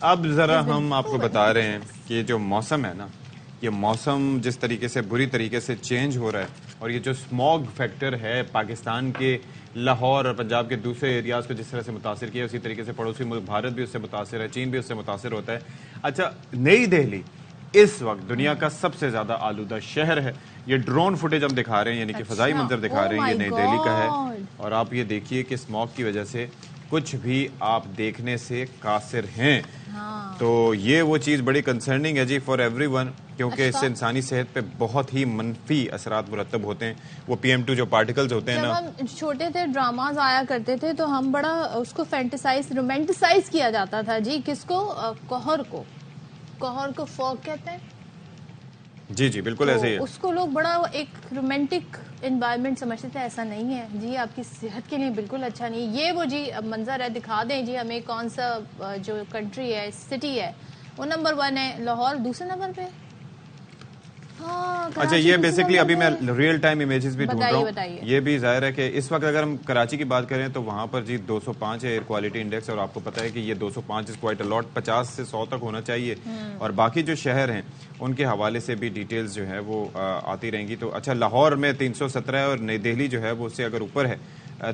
اب ذرا ہم آپ کو بتا رہے ہیں کہ یہ جو موسم ہے نا، یہ موسم جس طریقے سے بری طریقے سے چینج ہو رہا ہے، اور یہ جو اسموگ فیکٹر ہے پاکستان کے لاہور اور پنجاب کے دوسرے ایریاز کو جس طرح سے متاثر کیا، اسی طریقے سے پڑوسی ملک بھارت بھی اس سے متاثر ہے، چین بھی اس سے متاثر ہوتا ہے۔ اچھا، نئی دہلی اس وقت دنیا کا سب سے زیادہ آلودہ شہر ہے۔ یہ ڈرون فوٹیج ہم دکھا رہے ہیں، یعنی کہ فضائی منظر دکھا رہے ہیں، یہ نئی دہلی کا ہے، اور آپ یہ دیکھیے کہ اسموگ کی وجہ سے کچھ بھی آپ دیکھنے سے قاصر ہیں۔ تو یہ وہ چیز بڑی کنسرننگ ہے جی فار ایوری ون، کیونکہ اس سے انسانی صحت پہ بہت ہی منفی اثرات مرتب ہوتے ہیں۔ وہ PM2 جو پارٹیکلز ہوتے ہیں نا، جب ہم چھوٹے تھے ڈراماز آیا کرتے تھے تو ہم بڑا اس کو رومینٹیسائز کیا جاتا تھا جی، کس کو؟ کوہر کو فوگ کہتے ہیں جی جی بالکل ایسے ہی ہے۔ اس کو لوگ بڑا ایک رومانٹک انوائرمنٹ سمجھتے تھے، ایسا نہیں ہے جی، آپ کی صحت کے لیے بالکل اچھا نہیں۔ یہ وہ جی منظر ہے، دکھا دیں جی ہمیں کون سا جو کنٹری ہے، سٹی ہے، وہ نمبر 1 ہے، لاہور دوسرے نمبر پہ۔ اچھا، یہ بیسکلی ابھی میں ریئل ٹائم امیجز بھی ڈھونڈ رہا ہوں۔ بتائیے۔ یہ بھی ظاہر ہے کہ اس وقت اگر ہم کراچی کی بات کریں تو وہاں پر جی 205 ہے ایئر کوالٹی انڈیکس، اور آپ کو پتا ہے کہ یہ 205 از کوائٹ الاٹ، 50 سے 100 تک ہونا چاہیے، اور باقی جو شہر ہیں ان کے حوالے سے بھی ڈیٹیلز جو ہے وہ آتی رہیں گی۔ تو اچھا، لاہور میں 317 ہے، اور نئی دہلی جو ہے وہ اس سے اگر اوپر ہے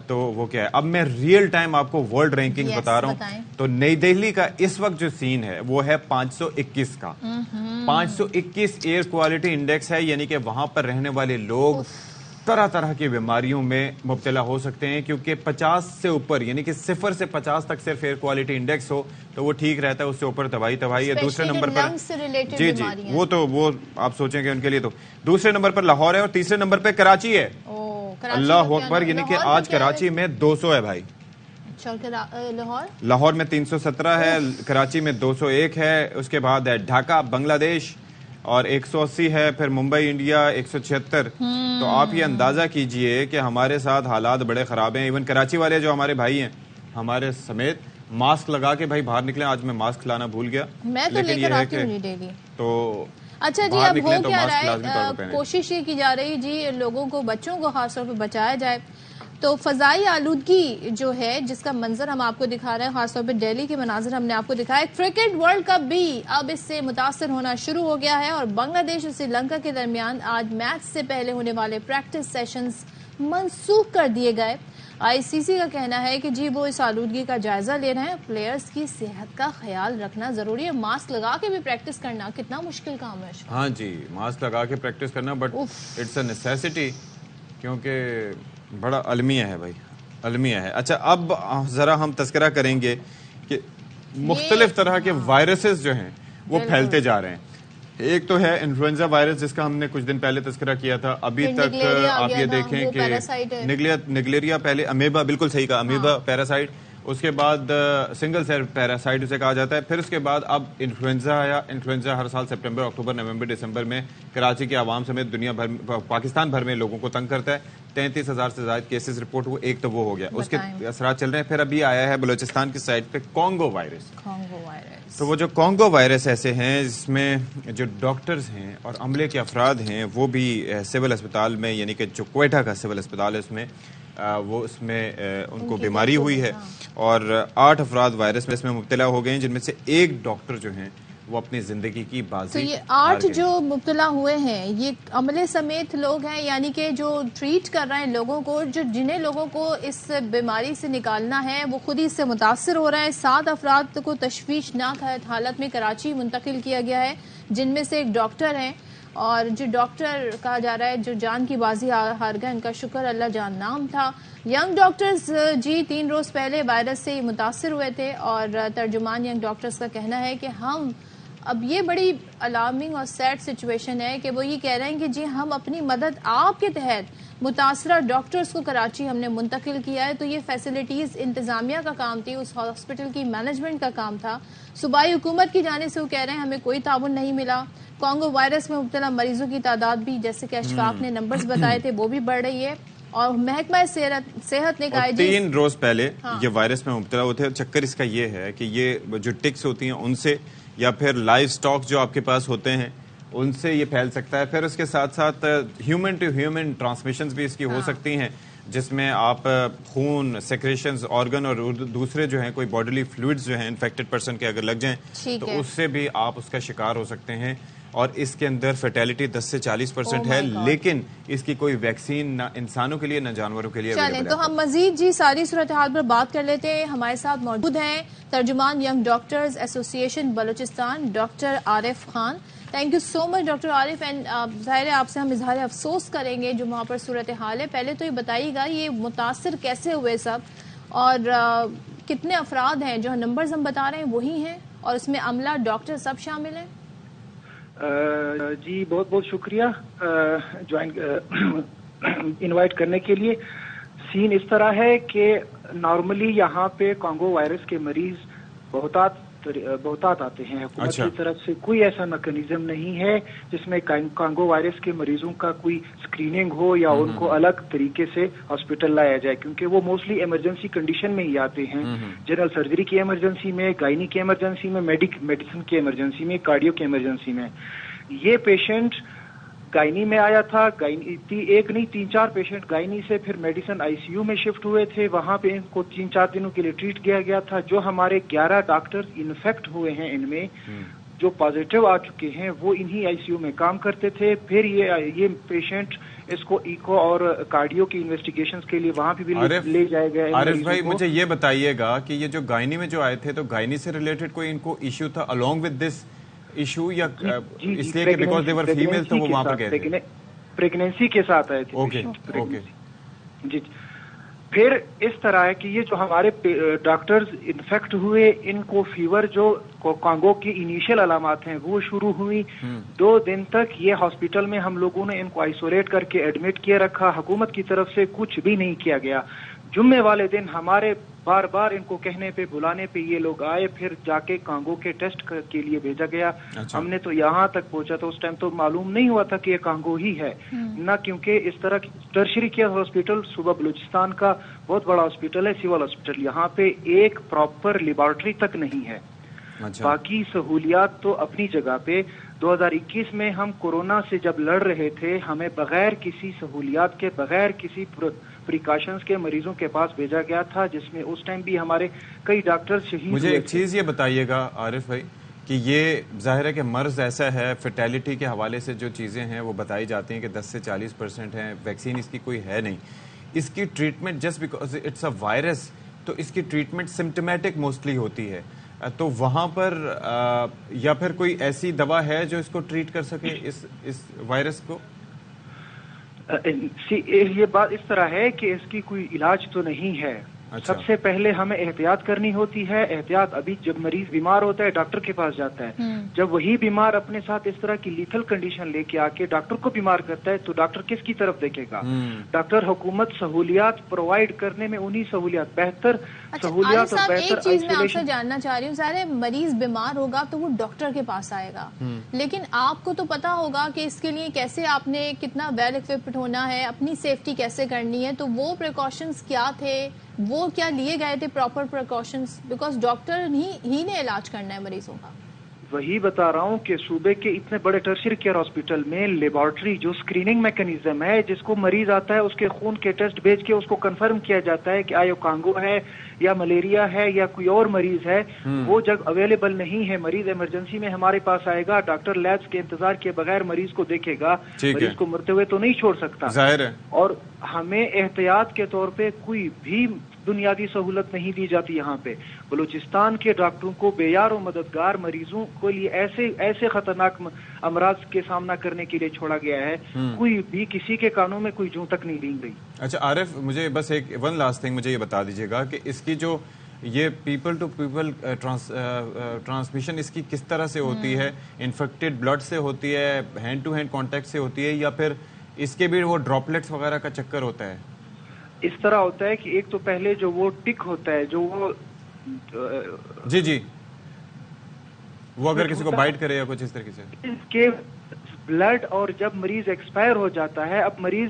تو وہ کیا ہے۔ اب میں ریئل ٹائم آپ کو ورلڈ رینکنگ بتا رہا ہوں۔ تو نئی دہلی کا اس وقت جو سین ہے وہ ہے 521 کا، 521 ایئر کوالٹی انڈیکس ہے، یعنی کہ وہاں پر رہنے والے لوگ طرح طرح کی بیماریوں میں مبتلا ہو سکتے ہیں، کیونکہ 50 سے اوپر، یعنی کہ 0 سے 50 تک صرف ایئر کوالٹی انڈیکس ہو تو وہ ٹھیک رہتا ہے، اس سے اوپر تباہی ہے۔ دوسرے نمبر پر جی وہ آپ سوچیں کہ ان کے لیے تو دوسرے نمبر پر لاہور ہے، اور تیسرے نمبر پہ کراچی ہے۔ اللہ اکبر، یعنی کہ آج کراچی میں 200 ہے بھائی، لاہور میں 317 ہے، کراچی میں 201 ہے، اس کے بعد ہے ڈھاکہ بنگلہ دیش اور 180 ہے، پھر ممبئی انڈیا 176۔ تو آپ یہ اندازہ کیجئے کہ ہمارے ساتھ حالات بڑے خراب ہیں۔ ایون کراچی والے جو ہمارے بھائی ہیں ہمارے سمیت ماسک لگا کے بھائی باہر نکلیں۔ آج میں ماسک لانا بھول گیا، لیکن یہ ہے کہ تو اچھا جی، اب ہو کیا رہا ہے، کوشش یہ کی جا رہی جی لوگوں کو، بچوں کو خاص طور پہ بچایا جائے۔ تو فضائی آلودگی جو ہے جس کا منظر ہم آپ کو دکھا رہے ہیں، خاص طور پہ دہلی کے مناظر ہم نے آپ کو دکھایا۔ کرکٹ ورلڈ کپ بھی اب اس سے متاثر ہونا شروع ہو گیا ہے، اور بنگلہ دیش اور سری لنکا کے درمیان آج میچ سے پہلے ہونے والے پریکٹس سیشنز منسوخ کر دیے گئے۔ ICC کا کہنا ہے کہ جی وہ اس آلودگی کا جائزہ لے رہے ہیں، پلیئرز کی صحت کا خیال رکھنا ضروری ہے۔ ماسک لگا کے بھی پریکٹس کرنا کتنا مشکل کام ہے۔ ہاں جی، ماسک لگا کے پریکٹس کرنا، بٹ اٹس اے نیسیسٹی، کیونکہ بڑا المیہ ہے بھائی، المیہ ہے۔ اچھا، اب ذرا ہم تذکرہ کریں گے کہ مختلف طرح کے وائرسز جو ہیں وہ پھیلتے جا رہے ہیں۔ ایک تو ہے انفلوئنزا وائرس، جس کا ہم نے کچھ دن پہلے تذکرہ کیا تھا۔ ابھی تک آپ یہ دیکھیں کہ نگلیریا پہلے، امیبا، بالکل صحیح کہا، امیبا پیراسائٹ، اس کے بعد سنگل سیل پیراسائٹ اسے کہا جاتا ہے، پھر اس کے بعد اب انفلوئنزا آیا۔ انفلوئنزا ہر سال سپٹمبر، اکتوبر، نومبر، دسمبر میں کراچی کے عوام سمیت دنیا بھر، پاکستان بھر میں لوگوں کو تنگ کرتا ہے۔ 33,000 سے زائد کیسز رپورٹ ہوئے، ایک تو وہ ہو گیا، اس کے اثرات چل رہے ہیں۔ پھر ابھی آیا ہے بلوچستان کی سائڈ پہ کانگو وائرس۔ تو وہ جو کانگو وائرس ایسے ہیں جس میں جو ڈاکٹرز ہیں اور عملے کے افراد ہیں وہ بھی سول اسپتال میں، یعنی کہ جو کوئٹہ کا سول اسپتال ہے اس میں اس میں ان کو بیماری ہوئی ہے، اور 8 افراد وائرس میں مبتلا ہو گئے ہیں، جن میں سے ایک ڈاکٹر جو ہیں وہ اپنی زندگی کی بازی۔ تو یہ 8 جو مبتلا ہوئے ہیں یہ عملے سمیت لوگ ہیں، یعنی کہ جو ٹریٹ کر رہے ہیں لوگوں کو، جنہیں لوگوں کو اس بیماری سے نکالنا ہے وہ خود ہی اس سے متاثر ہو رہے ہیں۔ 7 افراد کو تشویشناک حالت میں کراچی منتقل کیا گیا ہے، جن میں سے ایک ڈاکٹر ہیں، اور جو ڈاکٹر کہا جا رہا ہے جو جان کی بازی ہار گئے، ان کا شکر اللہ جان نام تھا۔ ینگ ڈاکٹرز جی 3 روز پہلے وائرس سے متاثر ہوئے تھے، اور ترجمان ینگ ڈاکٹرز کا کہنا ہے کہ ہم اب یہ بڑی الارمنگ اور سیڈ سچویشن ہے کہ وہ یہ کہہ رہے ہیں کہ جی ہم اپنی مدد آپ کے تحت متاثرہ ڈاکٹرز کو کراچی ہم نے منتقل کیا ہے۔ تو یہ فیسلٹیز انتظامیہ کا کام تھی، اس ہاسپٹل کی مینجمنٹ کا کام تھا۔ صوبائی حکومت کی جانب سے وہ کہہ رہے ہیں ہمیں کوئی تعاون نہیں ملا۔ کانگو وائرس میں مبتلا مریضوں کی تعداد بھی، جیسے کہ اشفاق نے نمبرز بتائے تھے، وہ بھی بڑھ رہی ہے، اور محکمہ صحت نے کہا 3 روز پہلے یہ وائرس میں مبتلا ہوتے ہیں۔ چکر اس کا یہ ہے کہ یہ جو ٹکس ہوتی ہیں ان سے، یا پھر لائف سٹاک جو آپ کے پاس ہوتے ہیں ان سے یہ پھیل سکتا ہے۔ پھر اس کے ساتھ ساتھ ہیومن ٹو ہیومن ٹرانسمیشنز بھی اس کی ہو سکتی ہیں۔ جس میں آپ خون، سیکریشنز، آرگن اور دوسرے جو ہیں کوئی باڈیلی فلوئڈز جو ہیں انفیکٹڈ پرسن کے اگر لگ جائیں تو اس سے بھی آپ اس کا شکار ہو سکتے ہیں. اور اس کے اندر فیٹیلٹی 10 سے 40% ہے، لیکن اس کی کوئی ویکسین نہ انسانوں کے لیے نہ جانوروں کے لیے چلیں تو ہم مزید جی ساری صورتحال پر بات کر لیتے ہیں. ہمارے ساتھ موجود ہیں ترجمان ینگ ڈاکٹرز ایسوسی ایشن Balochistan doctor Arif Khan. Thank you so much doctor Arif. And ظاہر ہے آپ سے ہم اظہار افسوس کریں گے جو وہاں پر صورتحال ہے. پہلے تو یہ بتائیے گا یہ متاثر کیسے ہوئے سب، اور کتنے افراد ہیں؟ جو نمبرز ہم بتا رہے ہیں وہی ہیں، اور اس میں عملہ، ڈاکٹر سب شامل ہیں؟ جی بہت بہت شکریہ جوائن انوائٹ کرنے کے لیے. سین اس طرح ہے کہ نارملی یہاں پہ کانگو وائرس کے مریض بہتات آتے ہیں. حکومت کی طرف سے کوئی ایسا میکانزم نہیں ہے جس میں کانگو وائرس کے مریضوں کا کوئی اسکریننگ ہو یا ان کو الگ طریقے سے ہاسپٹل لایا جائے، کیونکہ وہ موسٹلی ایمرجنسی کنڈیشن میں ہی آتے ہیں. جنرل سرجری کی ایمرجنسی میں، گائنی کی ایمرجنسی میں، میڈیسن کی ایمرجنسی میں، کارڈیو کی ایمرجنسی میں. یہ پیشنٹ گائنی میں آیا تھا، ایک نہیں 3-4 پیشنٹ گائنی سے پھر میڈیسن آئی سی یو میں شفٹ ہوئے تھے. وہاں پہ ان کو 3-4 دنوں کے لیے ٹریٹ کیا گیا تھا. جو ہمارے 11 ڈاکٹر انفیکٹ ہوئے ہیں ان میں جو پازیٹیو آ چکے ہیں وہ انہی آئی سی یو میں کام کرتے تھے. پھر یہ پیشنٹ اس کو ایکو اور کارڈیو کی انویسٹیگیشنز کے لیے وہاں پہ بھی لے جائے گئے. عارف بھائی مجھے یہ بتائیے گا کہ یہ جو گائنی میں جو آئے تھے تو گائنی سے ریلیٹڈ کوئی ان کو ایشو تھا الانگ ود دس ایشو، یا اس لیے کہ بیکاز دے ور فیمیل تو وہ وہاں پر گئے تھے؟ پریگنینسی کے ساتھ آئے تھے. اوکے جی. پھر اس طرح ہے کہ یہ جو ہمارے ڈاکٹرز انفیکٹ ہوئے ان کو فیور جو کانگو کی انیشیل علامات ہیں وہ شروع ہوئی. 2 دن تک یہ ہاسپٹل میں ہم لوگوں نے ان کو آئسولیٹ کر کے ایڈمٹ کیے رکھا. حکومت کی طرف سے کچھ بھی نہیں کیا گیا. جمعے والے دن ہمارے بار بار ان کو کہنے پہ بلانے پہ یہ لوگ آئے، پھر جا کے کانگو کے ٹیسٹ کے لیے بھیجا گیا. ہم نے تو یہاں تک پہنچا تو اس ٹائم تو معلوم نہیں ہوا تھا کہ یہ کانگو ہی ہے نہ، کیونکہ اس طرح ٹرشری کیئر ہاسپٹل صوبہ بلوچستان کا بہت بڑا ہاسپٹل ہے، سول ہاسپٹل. یہاں پہ ایک پراپر لیبارٹری تک نہیں ہے. باقی سہولیات تو اپنی جگہ پہ. 2021 میں ہم کورونا سے جب لڑ رہے تھے ہمیں بغیر کسی سہولیات کے، بغیر کسی پریکاشنز کے مریضوں کے پاس بھیجا گیا تھا، جس میں اس ٹائم بھی ہمارے کئی ڈاکٹر شہید ہوئے. مجھے ایک چیز یہ بتائیے گا عارف بھائی کہ یہ ظاہر ہے کہ مرض ایسا ہے، فرٹیلٹی کے حوالے سے جو چیزیں ہیں وہ بتائی جاتی ہیں کہ 10 سے 40% ہیں، ویکسین اس کی کوئی ہے نہیں. اس کی treatment just because it's a virus تو اس کی ٹریٹمنٹ سمپٹمیٹک موسٹلی ہوتی ہے. تو وہاں پر یا پھر کوئی ایسی دوا ہے جو اس کو ٹریٹ کر سکے اس وائرس کو؟ یہ بات اس طرح ہے کہ اس کی کوئی علاج تو نہیں ہے. سب سے پہلے ہمیں احتیاط کرنی ہوتی ہے. احتیاط ابھی جب مریض بیمار ہوتا ہے ڈاکٹر کے پاس جاتا ہے. جب وہی بیمار اپنے ساتھ اس طرح کی لیتھل کنڈیشن لے کے آ کے ڈاکٹر کو بیمار کرتا ہے تو ڈاکٹر کس کی طرف دیکھے گا؟ ڈاکٹر حکومت سہولیات پرووائڈ کرنے میں انہی سہولیات بہتر سہولیات اور بہتر. ایک چیز میں آپ سے جاننا چاہ رہی ہوں، ظاہر ہے مریض بیمار ہوگا تو وہ ڈاکٹر کے پاس آئے گا، لیکن آپ کو تو پتا ہوگا کہ اس کے لیے کیسے آپ نے کتنا ویل اکوپڈ ہونا ہے، اپنی سیفٹی کیسے کرنی ہے. تو وہ پریکاشنز کیا تھے، وہ کیا لیے گئے تھے پراپر پریکاشنز؟ بیکاز ڈاکٹر ہی نے علاج کرنا ہے مریضوں کا. وہی بتا رہا ہوں کہ صوبے کے اتنے بڑے ٹرشری کیئر ہاسپٹل میں لیبارٹری جو اسکریننگ میکانزم ہے، جس کو مریض آتا ہے اس کے خون کے ٹیسٹ بھیج کے اس کو کنفرم کیا جاتا ہے کہ آیا کانگو ہے یا ملیریا ہے یا کوئی اور مریض ہے، وہ جب اویلیبل نہیں ہے مریض ایمرجنسی میں ہمارے پاس آئے گا، ڈاکٹر لیبس کے انتظار کے بغیر مریض کو دیکھے گا. مریض کو مرتے ہوئے تو نہیں چھوڑ سکتا. اور ہمیں احتیاط کے طور پہ کوئی بھی بنیادی سہولت نہیں دی جاتی. یہاں پہ بلوچستان کے ڈاکٹروں کو بے یار و مددگار مریضوں کے لیے ایسے خطرناک امراض کے سامنا کرنے کے لیے چھوڑا گیا ہے، کوئی بھی کسی کے کانوں میں کوئی جوں تک نہیں دی گئی. اچھا عارف مجھے بس ایک ون لاسٹ تھنگ مجھے یہ بتا دیجیے گا کہ اس کی جو یہ پیپل ٹو پیپل ٹرانسمیشن اس کی کس طرح سے ہوتی ہے؟ انفیکٹڈ بلڈ سے ہوتی ہے، ہینڈ ٹو ہینڈ کانٹیکٹ سے ہوتی ہے، یا پھر اس کے بھی وہ ڈراپلیٹس وغیرہ کا چکر ہوتا ہے؟ اس طرح ہوتا ہے کہ ایک تو پہلے جو وہ ٹک ہوتا ہے جو وہ جی وہ اگر کسی کو بائٹ کرے یا کچھ اس طریقے سے اس کے بلڈ، اور جب مریض ایکسپائر ہو جاتا ہے، اب مریض